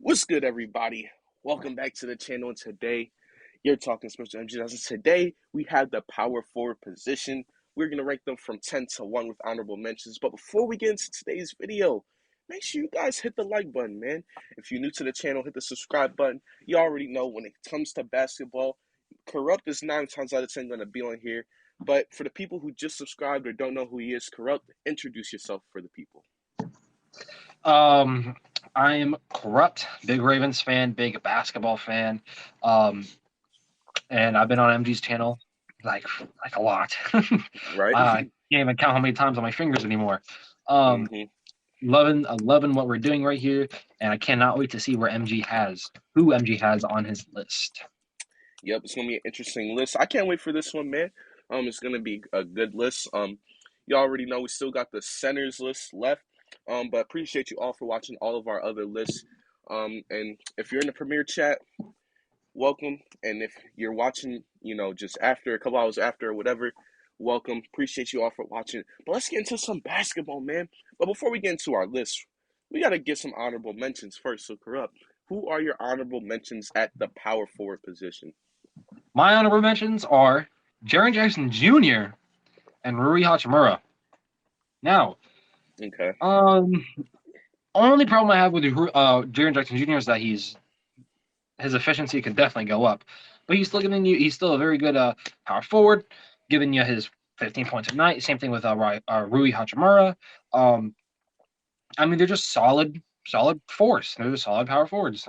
What's good, everybody? Welcome back to the channel. And today, you're talking Special MG. Today, we have the power forward position. We're going to rank them from 10 to 1 with honorable mentions. But before we get into today's video, make sure you guys hit the like button, man. If you're new to the channel, hit the subscribe button. You already know when it comes to basketball, Corrupt is 9 times out of 10 going to be on here. But for the people who just subscribed or don't know who he is, Corrupt, introduce yourself for the people. Um, I am Corrupt, big Ravens fan, big basketball fan, and I've been on MG's channel like a lot. Right? I can't even count how many times on my fingers anymore. Um, Mm-hmm. loving what we're doing right here, and I cannot wait to see who MG has on his list. Yep, it's gonna be an interesting list. I can't wait for this one, man. It's gonna be a good list. You already know we still got the centers list left. But appreciate you all for watching all of our other lists. And if you're in the premiere chat, welcome. And if you're watching, just after a couple hours after or whatever, welcome. Appreciate you all for watching. But let's get into some basketball, man. But before we get into our list, we gotta get some honorable mentions first. So, Corrupt, who are your honorable mentions at the power forward position? My honorable mentions are Jaren Jackson Jr. and Rui Hachimura. Now, Okay. um, only problem I have with Jaren Jackson Jr. is that his efficiency could definitely go up. But he's still a very good power forward, giving you his 15 points a night. Same thing with Rui Hachimura. Um, I mean, they're just solid force. They're just solid power forwards.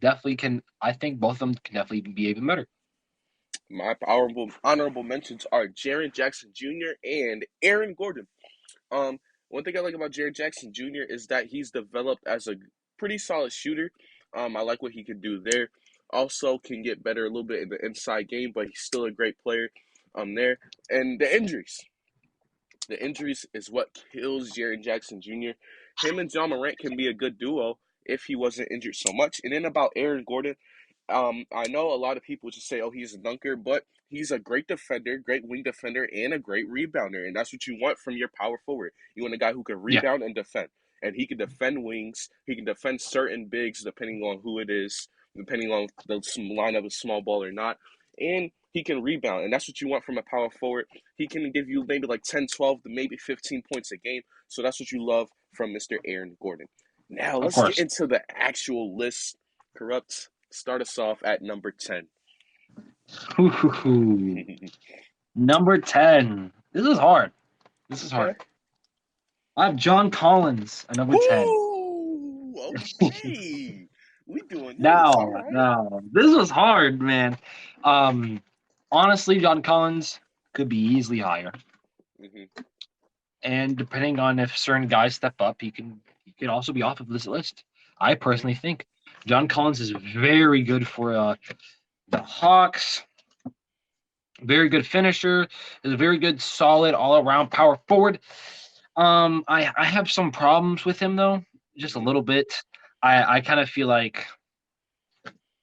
Definitely can. I think both of them can definitely be even better. My honorable mentions are Jaren Jackson Jr. and Aaron Gordon. One thing I like about Jaren Jackson Jr. is that he's developed as a pretty solid shooter. I like what he can do there. Also, can get better a little bit in the inside game, but he's still a great player. There and the injuries. The injuries is what kills Jaren Jackson Jr. Him and John Morant can be a good duo if he wasn't injured so much. And then about Aaron Gordon, I know a lot of people just say, "Oh, he's a dunker," but he's a great defender, great wing defender, and a great rebounder, and that's what you want from your power forward. You want a guy who can Yeah, rebound and defend, and he can defend wings. He can defend certain bigs depending on who it is, depending on the lineup of small ball or not, and he can rebound, and that's what you want from a power forward. He can give you maybe like 10, 12 to maybe 15 points a game, so that's what you love from Mr. Aaron Gordon. Now of let's get course. into the actual list. Corrupt. Start us off at number 10. Number 10. This is hard. This is Okay. hard. I have John Collins at number 10. Woo! Okay. We doing this. All Now, right. now, this was hard, man. Um, honestly, John Collins could be easily higher, Mm-hmm. and depending on if certain guys step up, he could also be off of this list. I Mm-hmm. personally think John Collins is very good for the Hawks. Very good finisher. Is a very good, solid, all-around power forward. I have some problems with him though, just a Mm-hmm. little bit. I kind of feel like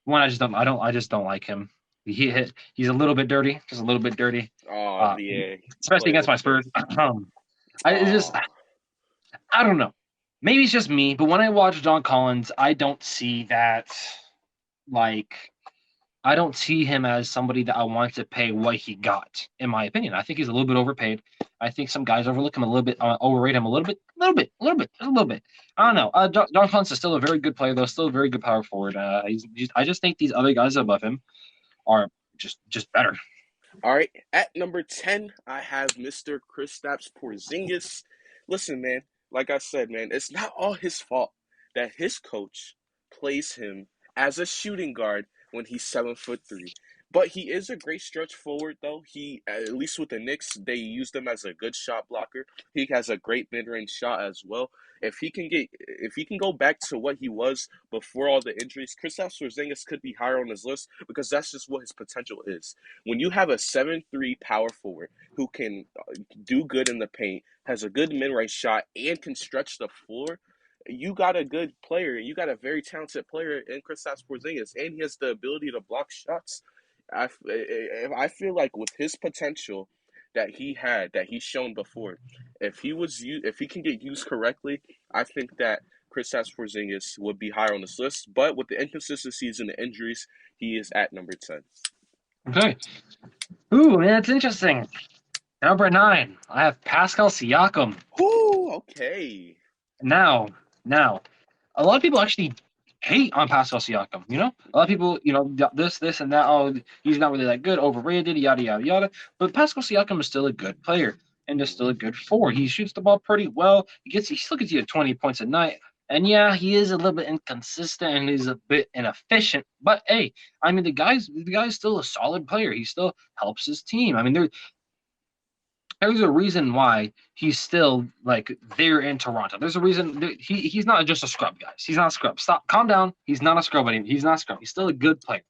one, I just don't like him. He's a little bit dirty, just a little bit dirty. Oh, Uh, yeah. especially Play against with my them. Spurs. I it's just Oh. I don't know. Maybe it's just me, but when I watch John Collins, I don't see that like I don't see him as somebody that I want to pay what he got. In my opinion, I think he's a little bit overpaid. I think some guys overlook him a little bit, overrate him a little bit. I don't Mm-hmm. know. John Collins is still a very good player, though. Still a very good power forward. I just think these other guys above him are just better. All right. At number 10, I have Mr. Kristaps Porzingis. Listen, man, like I said, man, it's not all his fault that his coach plays him as a shooting guard when he's 7'3". But he is a great stretch forward, though. He, at least with the Knicks, they used him as a good shot blocker. He has a great mid-range shot as well. If he can go back to what he was before all the injuries, Kristaps Porzingis could be higher on his list because that's just what his potential is. When you have a 7'3" power forward who can do good in the paint, has a good mid-range shot, and can stretch the floor, you got a good player. You got a very talented player in Kristaps Porzingis, and he has the ability to block shots. I feel like with his potential that he's shown before, if he can get used correctly, I think that Kristaps Porzingis would be higher on this list, but with the inconsistencies and the injuries, he is at number 10. Okay. Ooh, man, that's interesting. Number 9, I have Pascal Siakam. Whoo, okay. Now, now, a lot of people actually hate on Pascal Siakam. A lot of people, this, and that. Oh, he's not really that good, overrated, yada yada yada. But Pascal Siakam is still a good player and is still a good forward. He shoots the ball pretty well. He still gets you 20 points a night. And yeah, he is a little bit inconsistent and he's a bit inefficient. But hey, I mean, the guy's still a solid player. He still helps his team. I mean, there's a reason why he's still like there in Toronto. There's a reason he's not just a scrub, guys. He's not a scrub. Stop, calm down. He's not a scrub anymore. He's not a scrub. He's still a good player.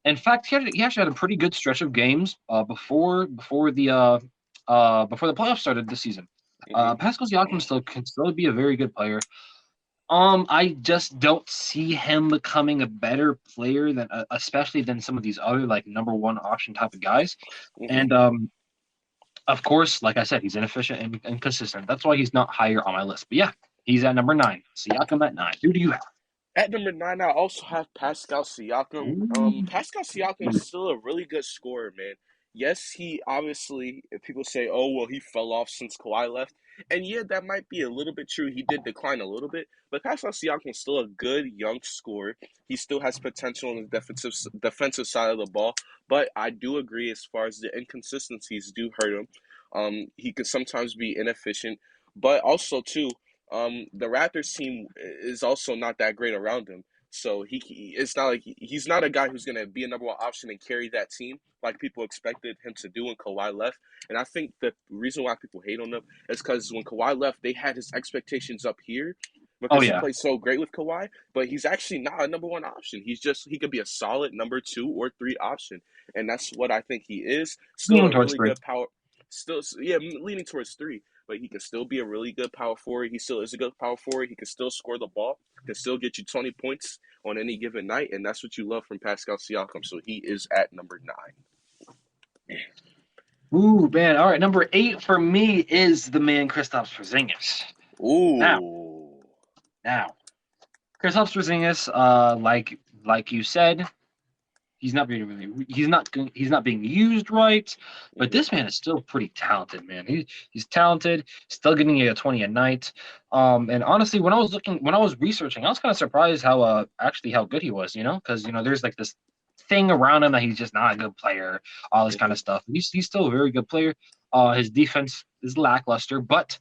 In fact, he actually had a pretty good stretch of games before the playoffs started this season. Mm-hmm. Pascal Siakam can still be a very good player. I just don't see him becoming a better player than, especially than some of these other like number one option type of guys. Mm-hmm. And of course, like I said, he's inefficient and inconsistent. That's why he's not higher on my list. But yeah, he's at number 9. Siakam at 9. Who do you have? At number 9, I also have Pascal Siakam. Ooh. Pascal Siakam is still a really good scorer, man. Yes, he obviously, if people say, oh, well, he fell off since Kawhi left. And yeah, that might be a little bit true. He did decline a little bit. But Pascal Siakam is still a good young scorer. He still has potential on the defensive side of the ball. But I do agree as far as the inconsistencies do hurt him. He could sometimes be inefficient. But also, too, the Raptors team is also not that great around him. So it's not like he's not a guy who's going to be a number one option and carry that team like people expected him to do when Kawhi left. And I think the reason why people hate on him is because when Kawhi left, they had his expectations up here Oh because he yeah, played so great with Kawhi. But he's actually not a number one option. He could be a solid number 2 or 3 option, and that's what I think he is. Still leaning a towards really 3. good power. Still, yeah, leaning towards 3, but he can still be a really good power forward. He still is a good power forward. He can still score the ball. Can still get you 20 points on any given night, and that's what you love from Pascal Siakam. So he is at number 9. Ooh, man. All right, number 8 for me is the man Kristaps Porzingis. Now, Ooh. now, Kristaps Porzingis, like you said, he's not being used right, but Mm-hmm. this man is still pretty talented, man. He's talented, still getting you a 20 a night. And honestly, when I was researching, I was kind of surprised how actually how good he was, because there's like this thing around him that he's just not a good player, all this kind Mm-hmm. of stuff. He's still a very good player. His defense is lackluster, but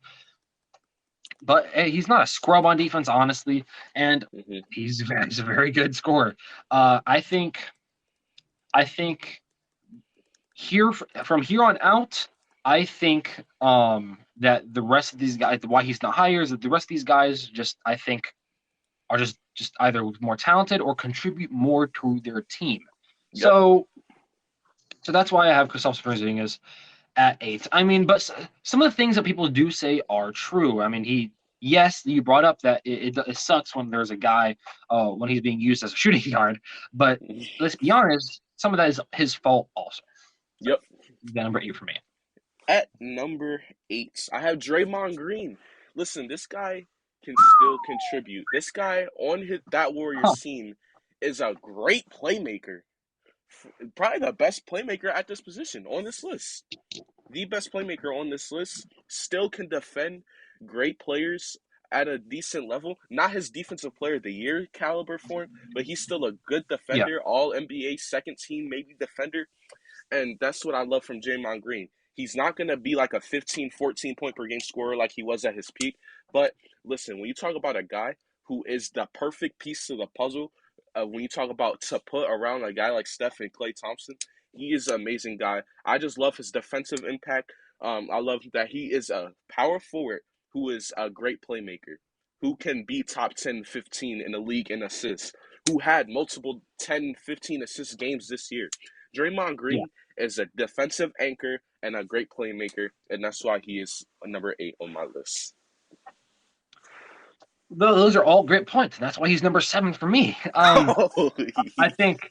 he's not a scrub on defense, honestly, and Mm-hmm. he's a very good scorer. I think here from here on out, I think that the rest of these guys, why he's not higher, is that the rest of these guys just I think are just either more talented or contribute more to their team. Yep. So that's why I have Kristaps Porzingis at 8. I mean, but some of the things that people do say are true. I mean, yes, you brought up that it sucks when there's a guy when he's being used as a shooting guard, but let's be honest, some of that is his fault also. So, Yep. the number 8 for me. At number 8, I have Draymond Green. Listen, this guy can still contribute. This guy on that Huh. Warriors team is a great playmaker. Probably the best playmaker at this position on this list. The best playmaker on this list still can defend great players at a decent level. Not his defensive player of the year caliber for him, but he's still a good Yeah. defender, all NBA second team, maybe defender. And that's what I love from Draymond Green. He's not going to be like a 15, 14 point per game scorer like he was at his peak. But listen, when you talk about a guy who is the perfect piece to the puzzle, when you talk about to put around a guy like Steph and Klay Thompson, he is an amazing guy. I just love his defensive impact. I love that he is a power forward who is a great playmaker, who can be top 10, 15 in the league in assists, who had multiple 10, 15 assist games this year. Draymond Yeah. Green is a defensive anchor and a great playmaker, and that's why he is number 8 on my list. those are all great points, and that's why he's number 7 for me. Oh, I think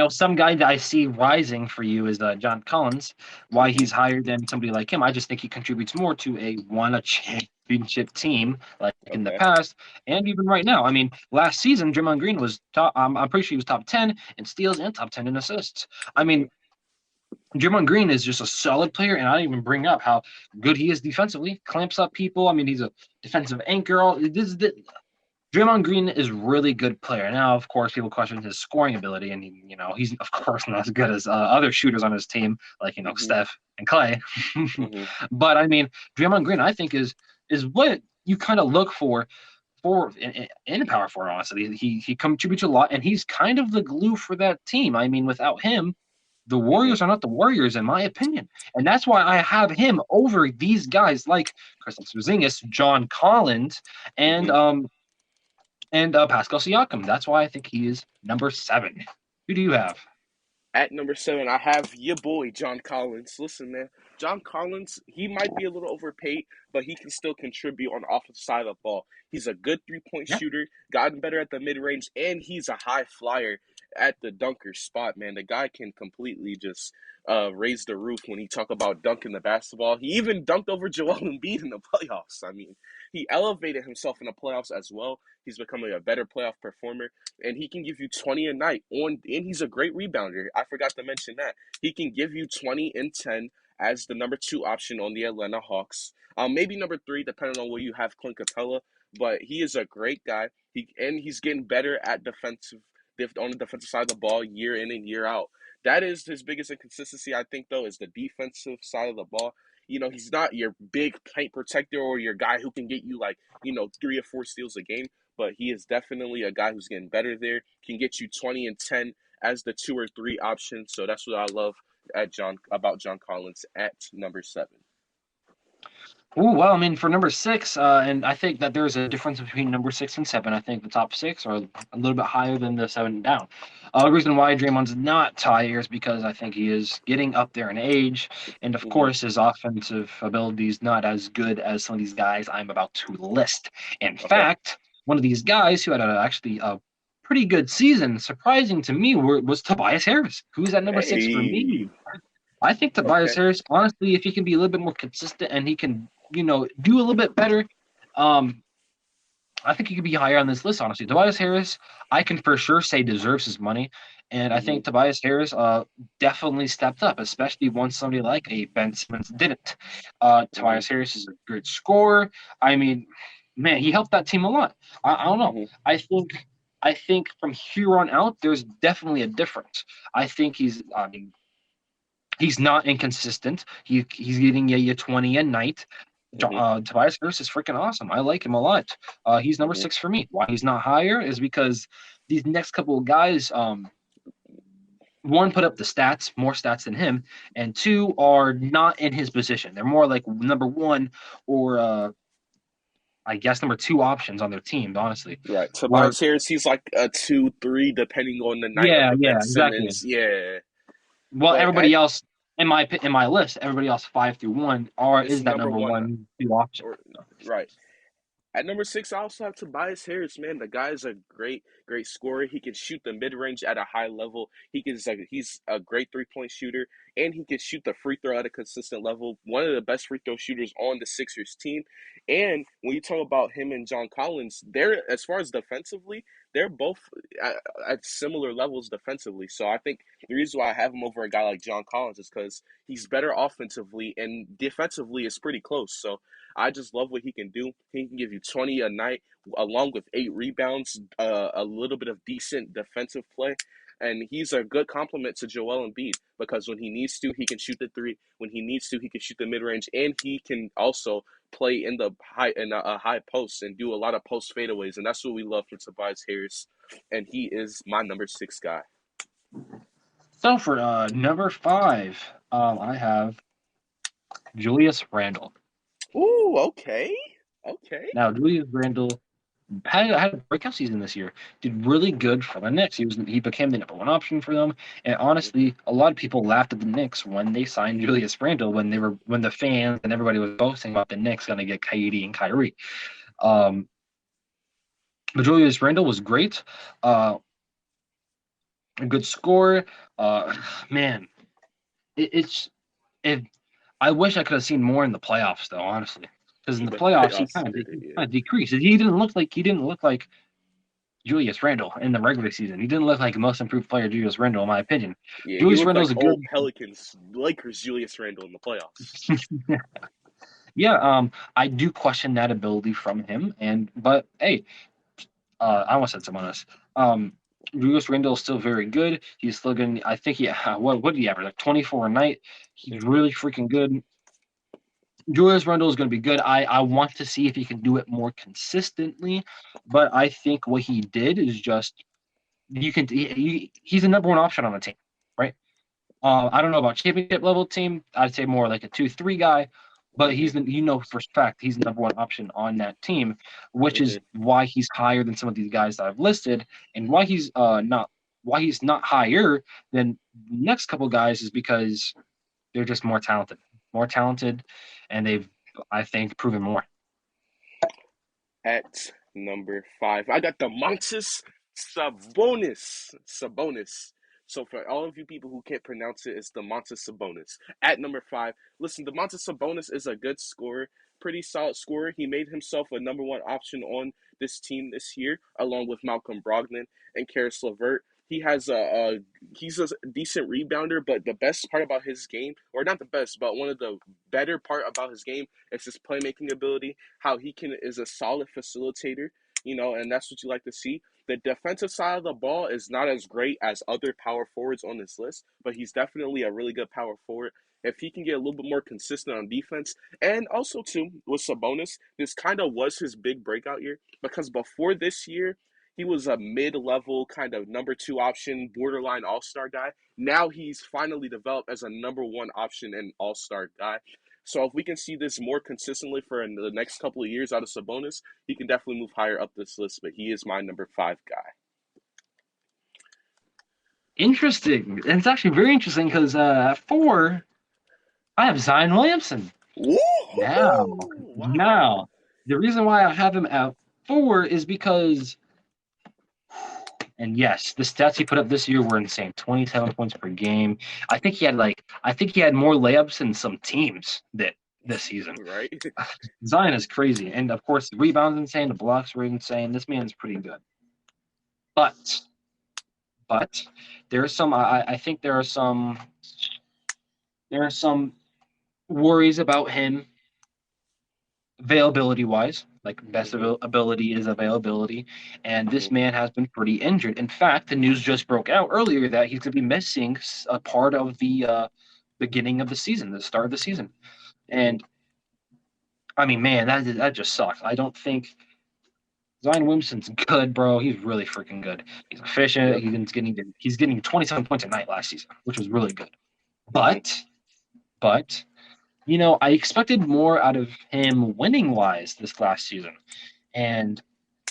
some guy that I see rising for you is John Collins. Why he's mhm, higher than somebody like him? I just think he contributes more to a championship team like in the okay. past and even right now. I mean, last season Draymond Green was top. I'm pretty sure he was top 10 in steals and top 10 in assists. I Mhm, mean, Draymond Green is just a solid player, and I didn't even bring up how good he is defensively. Clamps up people. I mean, he's a defensive anchor. Draymond Green is a really good player. Now, of course, people question his scoring ability, and he's of course not as good as other shooters on his team, like mhm, Steph and Clay. mhm, But I mean, Draymond Green, I think is what you kind of look for in power forward. Honestly, he contributes a lot, and he's kind of the glue for that team. I mean, without him, the mhm, Warriors are not the Warriors, in my opinion, and that's why I have him over these guys like Kristaps Porzingis, John Collins, and mhm. um Pascal Siakam. That's why I think he is number 7. Who do you have? At number 7, I have your boy John Collins. Listen, man, John Collins, he might be a little overpaid, but he can still contribute on the offensive side of the ball. He's a good 3-point Yeah. shooter, gotten better at the mid range, and he's a high flyer at the dunker spot. Man, the guy can completely just raise the roof when he talk about dunking the basketball. He even dunked over Joel Embiid in the playoffs. I mean, he elevated himself in the playoffs as well. He's becoming a better playoff performer, and he can give you 20 a night and he's a great rebounder. I forgot to mention that. He can give you 20 and 10 as the number 2 option on the Atlanta Hawks. Maybe number 3 depending on where you have Clint Capella, but he is a great guy. He's getting better at on the defensive side of the ball year in and year out. That is his biggest inconsistency, I think, though, is the defensive side of the ball. He's not your big paint protector or your guy who can get you like, 3 or 4 steals a game, but he is definitely a guy who's getting better there. Can get you 20 and 10 as the 2 or 3 option. So that's what I love about John Collins at number 7. Ooh, well, I mean, for number 6, and I think that there's a difference between number 6 and 7. I think the top 6 are a little bit higher than the 7 down. The reason why Draymond's not higher is because I think he is getting up there in age, and of Mm-hmm. course, his offensive ability is not as good as some of these guys I'm about to list. In Okay. fact, one of these guys who had actually a pretty good season, surprising to me, was Tobias Harris, who's at number 6 for Hey. me. I think Tobias Okay. Harris, honestly, if he can be a little bit more consistent and he can, do a little bit better, um, I think he could be higher on this list, honestly. Tobias Harris, I can for sure say deserves his money. And I Mm-hmm. think Tobias Harris definitely stepped up, especially once somebody like a Ben Simmons didn't. Mm-hmm. Tobias Harris is a good scorer. I mean, man, he helped that team a lot. I don't know. Mm-hmm. I think from here on out, there's definitely a difference. I mean, he's not inconsistent. He's getting you 20 a night. Mm-hmm. Tobias Harris is freaking awesome. I like him a lot. He's number Mm-hmm. 6 for me. Why he's not higher is because these next couple of guys, one, put up the stats, more stats than him, and two, are not in his position. They're more like number 1 or I guess number 2 options on their team, honestly. Right. Where Tobias Harris, he's like a 2, 3, depending on the night of yeah, a yeah, Ben exactly. Simmons. Yeah. Well, But everybody else in my list, everybody else 5 through 1 it's is that number number one. 1, 2 option. Or right. At number 6, I also have Tobias Harris. Man, the guy is a great, great scorer. He can shoot the mid range at a high level. He's a great 3-point shooter, and he can shoot the free throw at a consistent level. One of the best free throw shooters on the Sixers team. And when you talk about him and John Collins, they're as far as defensively, they're both at similar levels defensively. So I think the reason why I have him over a guy like John Collins is because he's better offensively and defensively is pretty close. So I just love what he can do. He can give you 20 a night, along with 8 rebounds, a little bit of decent defensive play. And he's a good complement to Joel Embiid because when he needs to, he can shoot the three. When he needs to, he can shoot the mid range, and he can also play in the high post and do a lot of post fadeaways. And that's what we love from Tobias Harris. And he is my number 6 guy. So for number 5, I have Julius Randle. Ooh, okay, okay. Now, Julius Randle had a breakout season this year. Did really good for the Knicks. He became the number 1 option for them. And Mm-hmm, honestly, a lot of people laughed at the Knicks when they signed Julius Randle when the fans and everybody was boasting about the Knicks going to get KD and Kyrie. Um, But Julius Randle was great. Uh, a good score. Uh, man, it's if I wish I could have seen more in the playoffs, though, honestly, because in the The playoffs he playoffs kind of did it, yeah. decreased. He didn't look like Julius Randle in the regular season. He didn't look like the most improved player, Julius Randle, in my opinion. Yeah, he Julius looked like Randle's a good, old Pelicans, Lakers, Julius Randle in the playoffs. yeah. I do question that ability from him, but hey, I almost said someone else. Um, Julius Randle is still very good. He's still going. I think what did he average, like 24 a night? He's Hmm. really freaking good. Julius Randle is going to be good. I want to see if he can do it more consistently, but I think what he did is just he's the number one option on the team, right? I don't know about championship level team. I'd say more like a 2-3 guy, but Hmm. for a fact he's the number one option on that team, which is Hmm. why he's higher than some of these guys that I've listed, and why he's not higher than the next couple guys is because they're just more talented, and they've I think proven more. At number 5, I got the Montes Sabonis. Sabonis. So for all of you people who can't pronounce it, it's the Montes Sabonis. At number 5, listen, the Montes Sabonis is a good scorer, pretty solid scorer. He made himself a number one option on this team this year, along with Malcolm Brogdon and Karis LeVert. He has he's a decent rebounder, but the best part about his game, or not the best, but one of the better part about his game is his playmaking ability, how he can is a solid facilitator, and that's what you like to see. The defensive side of the ball is not as great as other power forwards on this list, but he's definitely a really good power forward. If he can get a little bit more consistent on defense, and also too with Sabonis, this kind of was his big breakout year because before this year, he was a mid-level kind of number two option, borderline all-star guy. Now he's finally developed as a number one option and all-star guy. So if we can see this more consistently for the next couple of years out of Sabonis, he can definitely move higher up this list. But he is my number 5 guy. Interesting. And it's actually very interesting because at 4, I have Zion Williamson. Now, Woo! Wow. now, the reason why I have him at 4 is because, and yes, the stats he put up this year were insane. 27 points per game. I think he had more layups than some teams that this season. Right? Zion is crazy, and of course, the rebounds insane. The blocks were insane. This man's pretty good, but but there's some. I think there are some worries about him availability wise, like best Mm-hmm. ability is availability, and this Mm-hmm. man has been pretty injured. In fact, the news just broke out earlier that he's going to be missing a part of the beginning of the season, the start of the season. Mm-hmm. And I mean, man, that just sucks. I don't think Zion Williamson's good, bro. He's really freaking good. He's efficient. Yep. He's getting 27 points a night last season, which was really good. Mm-hmm. But but I expected more out of him winning wise this last season. And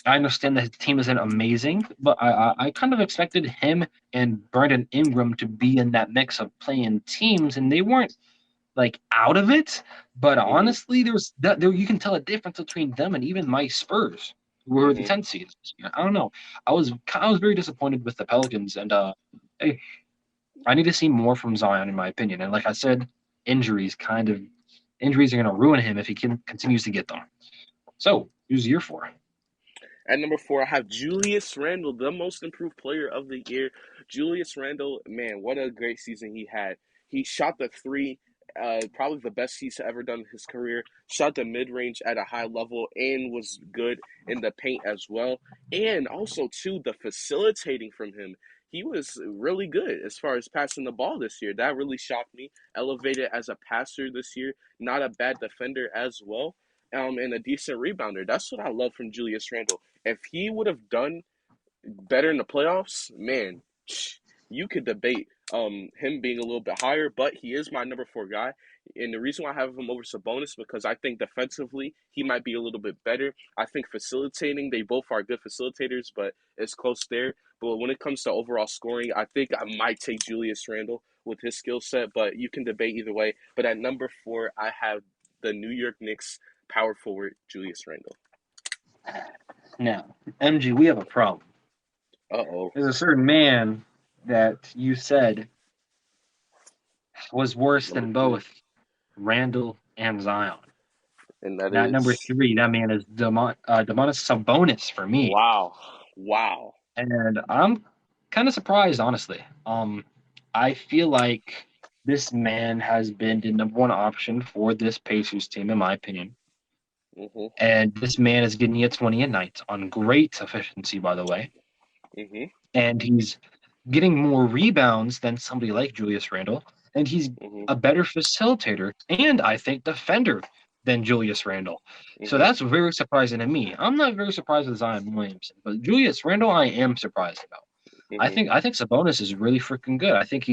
I understand that his team isn't amazing, but I kind of expected him and Brandon Ingram to be in that mix of playing teams, and they weren't like out of it. But Mm-hmm. honestly, there you can tell a difference between them and even my Spurs, who were the Mm-hmm. 10th seeds. I don't know. I was very disappointed with the Pelicans, and hey, I need to see more from Zion, in my opinion. And like I said, injuries are going to ruin him if he continues to get them. So, who's year for? At number 4, I have Julius Randle, the most improved player of the year. Julius Randle, man, what a great season he had. He shot the three, probably the best he's ever done in his career. Shot the mid range at a high level and was good in the paint as well. And also, too, the facilitating from him. He was really good as far as passing the ball this year. That really shocked me. Elevated as a passer this year, not a bad defender as well, and a decent rebounder. That's what I love from Julius Randle. If he would have done better in the playoffs, man, you could debate him being a little bit higher, but he is my number 4 guy. And the reason why I have him over Sabonis because I think defensively he might be a little bit better. I think facilitating, they both are good facilitators, but it's close there. But when it comes to overall scoring, I think I might take Julius Randle with his skill set, but you can debate either way. But at number 4, I have the New York Knicks power forward Julius Randle. Now, MG, we have a problem. Uh-oh. There's a certain man that you said was worse Number than 3. both Randall and Zion. And that That number is 3, that man is Domantas Sabonis for me. wow. Wow. And I'm kind of surprised, honestly. I feel like this man has been the number one option for this Pacers team, in my opinion. Mhm. And this man is getting you 20 a night on great efficiency, by the way. Mhm. And he's getting more rebounds than somebody like Julius Randle. And he's Mhm. a better facilitator and I think defender than Julius Randle. So Mhm. that's very surprising to me. I'm not very surprised with Zion Williamson, but Julius Randle I am surprised about. Mhm. I think Sabonis is really freaking good. I think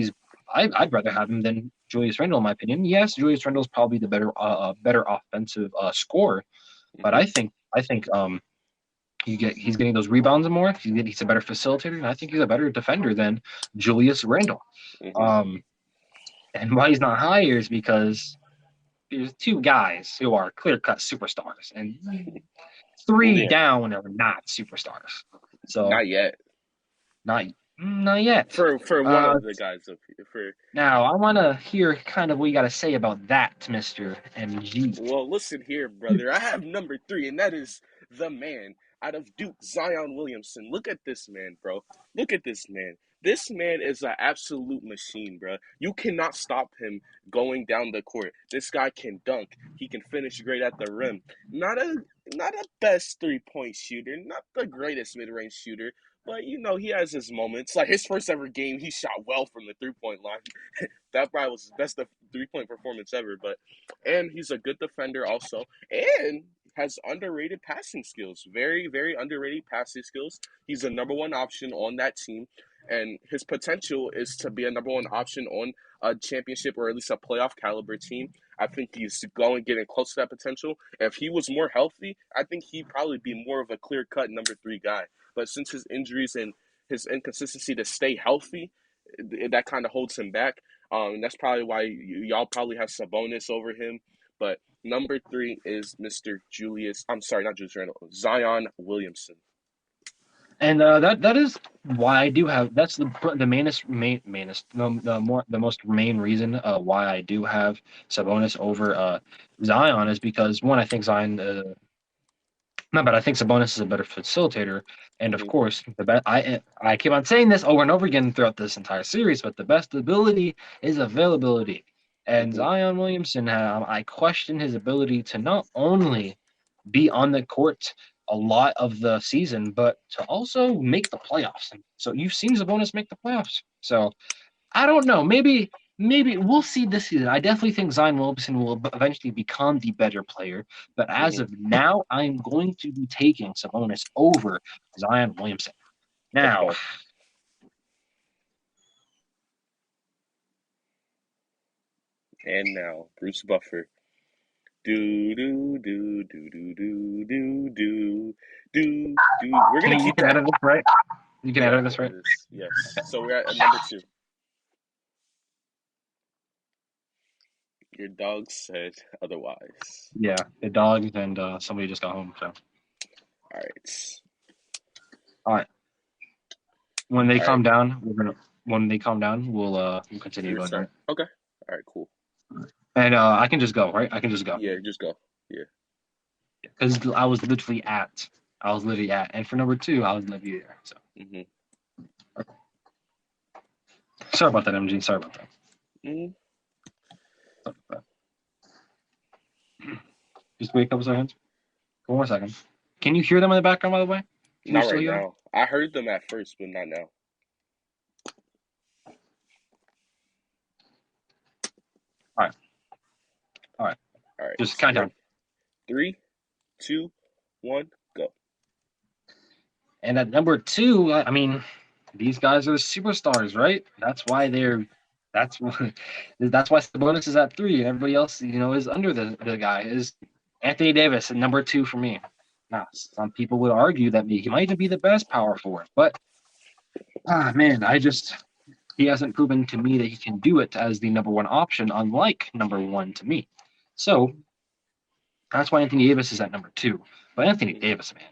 I'd rather have him than Julius Randle in my opinion. Yes, Julius Randle is probably the better offensive scorer, but Mhm. I think he's getting those rebounds more. He's a better facilitator, and I think he's a better defender than Julius Randle. Mhm. Um, and why he's not higher is because there's two guys who are clear-cut superstars, and three Yeah. down are not superstars. So Not yet. not yet. For one of the guys up here. For Now I want to hear kind of what you got to say about that, Mister MG. well, listen here, brother. I have number 3, and that is the man out of Duke, Zion Williamson. Look at this man, bro. Look at this man. This man is an absolute machine, bro. You cannot stop him going down the court. This guy can dunk. He can finish great at the rim. Not a best 3-point shooter, not the greatest mid-range shooter, but he has his moments. Like his first ever game, he shot well from the 3-point line. That probably was his best 3-point performance ever. And he's a good defender also, and has underrated passing skills. Very, very underrated passing skills. He's a number one option on that team, and his potential is to be a number one option on a championship or at least a playoff caliber team. I think he's getting close to that potential. If he was more healthy, I think he'd probably be more of a clear cut number 3 guy. But since his injuries and his inconsistency to stay healthy, that kind of holds him back. That's probably why y'all probably have Sabonis over him. But number 3 is Mr. Julius. I'm sorry, not Julius Randle. Zion Williamson. And that is why I do have that's the mainest the most main reason why I do have Sabonis over Zion is because one I think Zion not bad I think Sabonis is a better facilitator and of Mm-hmm. course the best I keep on saying this over and over again throughout this entire series but the best ability is availability and Mm-hmm. Zion Williamson I question his ability to not only be on the court a lot of the season, but to also make the playoffs. So you've seen Sabonis make the playoffs. So I don't know. Maybe we'll see this season. I definitely think Zion Williamson will eventually become the better player. But as Mm-hmm. of now, I'm going to be taking Sabonis over Zion Williamson. Now, Okay. And now Bruce Buffer. Do do do do do do do do do. We're gonna you keep can that. edit this, right? You can Yeah, edit I'll this, right? edit this. Yes. So we're at number 2. Your dog said otherwise. Yeah, the dogs and somebody just got home. So, All right. all right. When they All right. calm down, when they calm down, we'll continue going. All right. Restart. Okay. All right. Cool. And I can just go, right? I can just go Yeah. Just go. Yeah. because I was literally at, and for number 2, I was literally there. So Mhm. sorry about that, MG. Sorry about that. Mhm. Sorry about that. Just wait a couple seconds. One more second. Can you hear them in the background, by the way? Can you Not still right hear them? now. I heard them at first, but not now. All right, all right. All right. Just count down. Ready? 3, 2, 1, go. And at number 2, I mean, these guys are the superstars, right? That's why that's why Sabonis is at 3, and everybody else, is under the guy. Is Anthony Davis at number 2 for me. Now, some people would argue that he might even be the best power forward, but man, he hasn't proven to me that he can do it as the number 1 option, unlike number 1 to me. So that's why Anthony Davis is at number 2. But Anthony Mhm. Davis, man.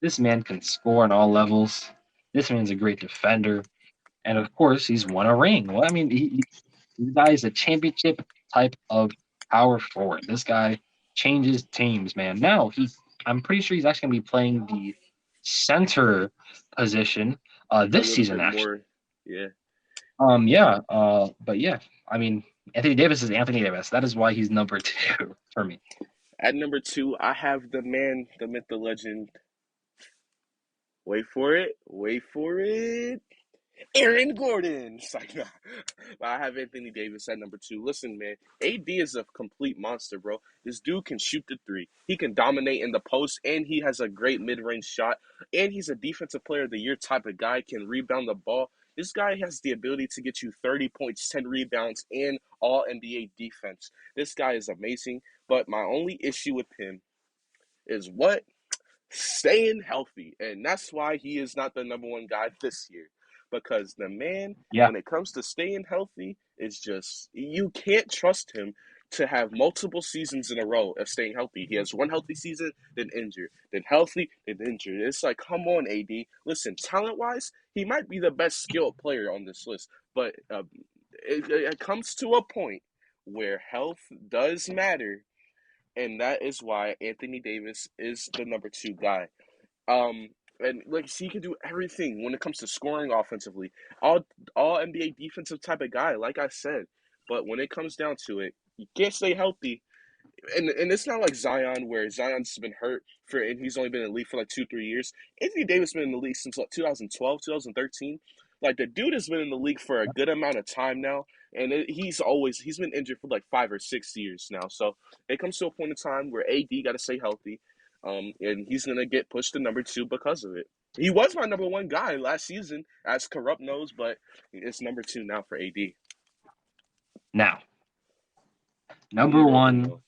This man can score on all levels. This man's a great defender. And of course, he's won a ring. Well, I mean, this guy is a championship type of power forward. This guy changes teams, man. Now I'm pretty sure he's actually gonna be playing the center position A this little season, bit actually. more, yeah. Yeah. But yeah, I mean, Anthony Davis is Anthony Davis. That is why he's number two for me. At number two, I have the man, the myth, the legend. Wait for it. Wait for it. Aaron Gordon. It's like, nah. But I have Anthony Davis at number two. Listen, man, AD is a complete monster, bro. This dude can shoot the three. He can dominate in the post, and he has a great mid-range shot. And he's a defensive player of the year type of guy, can rebound the ball. This guy has the ability to get you 30 points, 10 rebounds, and all NBA defense. This guy is amazing. But my only issue with him is what? Staying healthy. And that's why he is not the number one guy this year. Because the man, Yeah. when it comes to staying healthy, is just, you can't trust him to have multiple seasons in a row of staying healthy. He has one healthy season, then injured, then healthy, then injured. It's like, come on, AD. Listen, talent wise, he might be the best skilled player on this list, but it comes to a point where health does matter, and that is why Anthony Davis is the number two guy. And like he can do everything when it comes to scoring offensively. All all NBA defensive type of guy, like I said. But when it comes down to it, you can't stay healthy, and it's not like Zion where Zion's been hurt for and he's only been in the league for like 2 3 years. Anthony Davis been in the league since like 2012, 2013. Like the dude has been in the league for a good amount of time now, and he's been injured for like 5 or 6 years now. So it comes to a point in time where AD got to stay healthy, and he's gonna get pushed to number two because of it. He was my number one guy last season, as Corrupt knows, but it's number two now for AD. Now, Who number you rolling one though?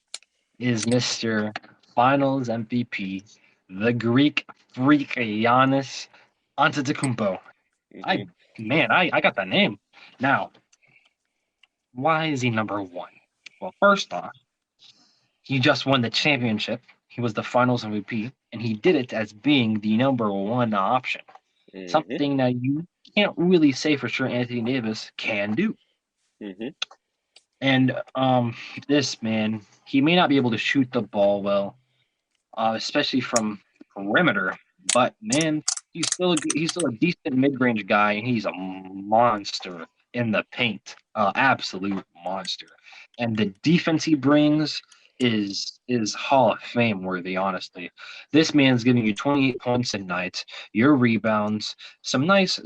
is Mr. Finals MVP, the Greek freak Giannis Antetokounmpo. I Hmm. I got that name. Now, why is he number one? Well, first off, he just won the championship. He was the Finals MVP, and he did it as being the number one option. Hmm. Something that you can't really say for sure Anthony Davis can do. Hmm. And this man, he may not be able to shoot the ball well, especially from perimeter. But man, he's still a decent mid range guy, and he's a monster in the paint, absolute monster. And the defense he brings is Hall of Fame worthy. Honestly, this man's giving you 28 points a night, your rebounds, some nice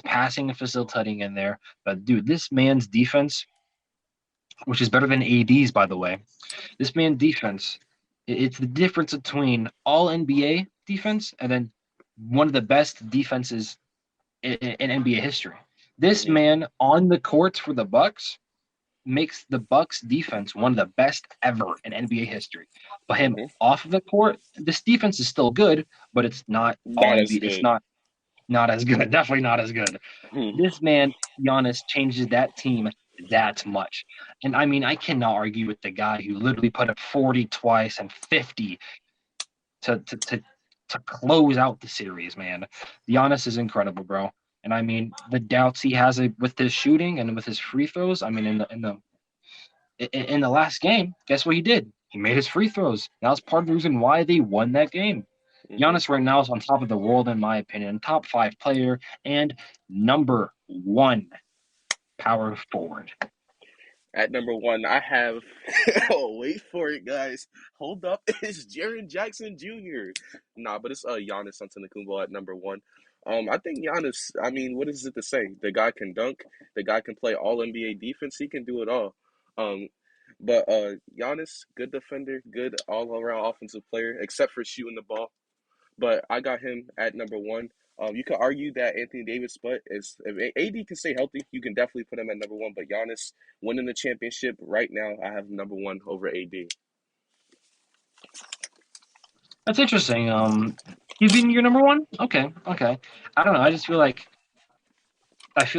passing and facilitating in there. But dude, this man's defense, which is better than AD's by the way, this man defense, it's the difference between all NBA defense and then one of the best defenses in NBA history. This Hmm. man on the court for the Bucks makes the Bucks defense one of the best ever in NBA history. But him Hmm. off of the court, this defense is still good, but it's not all Not as NBA. It's good. not as good. Definitely not as good. Hmm. This man, Giannis, changes that team that much. And I mean, I cannot argue with the guy who literally put up 40 twice and 50 to to to, to close out the series, man. Giannis is incredible, bro. And I mean, the doubts he has with his shooting and with his free throws. I mean, in the last game, guess what he did? He made his free throws. That was part of the reason why they won that game. Hmm. Giannis right now is on top of the world, in my opinion, top five player and number one power forward. At number one, I have. Oh, wait for it, guys. Hold up, it's Jaren Jackson Jr. Nah, but it's Giannis Antetokounmpo at number one. I think Giannis. I mean, what is it to say? The guy can dunk. The guy can play all NBA defense. He can do it all. Um, but Giannis, good defender, good all around offensive player, except for shooting the ball. But I got him at number one. You could argue that Anthony Davis, but is if AD can stay healthy, you can definitely put him at number one. But Giannis winning the championship right now, I have number one over AD. That's interesting. He's been your number one. Okay, okay. I don't know. I feel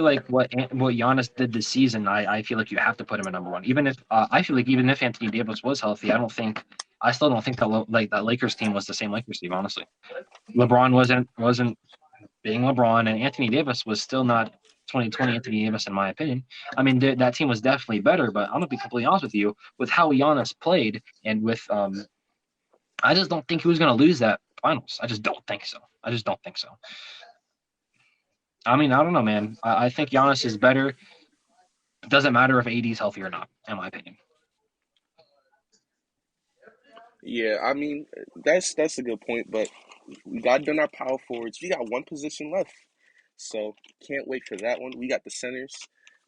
like what Giannis did this season. I feel like you have to put him at number one. Even if I feel like even if Anthony Davis was healthy, I don't think. I still don't think that that Lakers team was the same Lakers team. Honestly, LeBron wasn't being LeBron, and Anthony Davis was still not 2020 Anthony Davis in my opinion. I mean, that team was definitely better, but I'm gonna be completely honest with you with how Giannis played and with I just don't think he was gonna lose that finals. I just don't think so. I just don't think so. I mean, I don't know, man. I think Giannis is better. It doesn't matter if AD is healthy or not, in my opinion. Yeah, I mean that's a good point, but we got done our power forwards. We got one position left, so can't wait for that one. We got the centers.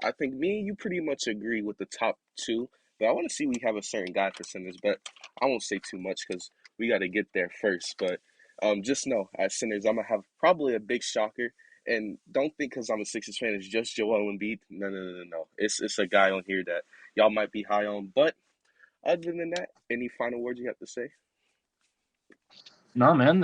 I think me and you pretty much agree with the top two, but I want to see we have a certain guy for centers, but I won't say too much because we got to get there first. But just know as centers, I'm gonna have probably a big shocker. And don't think because I'm a Sixers fan, it's just Joel Embiid. No, no, no, no, no. It's a guy on here that y'all might be high on, but other than that, any final words you have to say? No, man.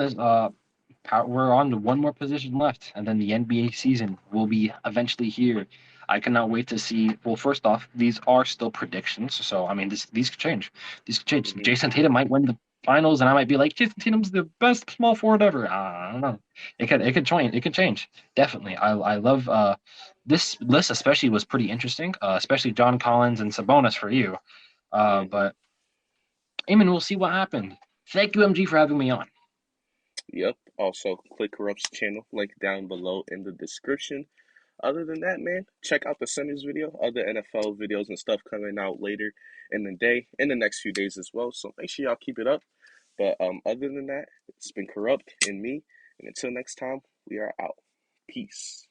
We're on to one more position left, and then the NBA season will be eventually here. I cannot wait to see. Well, first off, these are still predictions, so I mean, these could change. These could change. Hmm. Jason Tatum might win the finals, and I might be like, Jason Tatum's the best small forward ever. I don't know. It could change. It could change. Definitely. I love this list especially was pretty interesting. Especially John Collins and Sabonis for you. Hmm. But Eamon, we'll see what happened. Thank you, MG, for having me on. Yep. Also, click Corrupt's channel, link down below in the description. Other than that, man, check out the Sunners video, other NFL videos and stuff coming out later in the day, in the next few days as well. So make sure y'all keep it up. But other than that, it's been Corrupt and me. And until next time, we are out. Peace.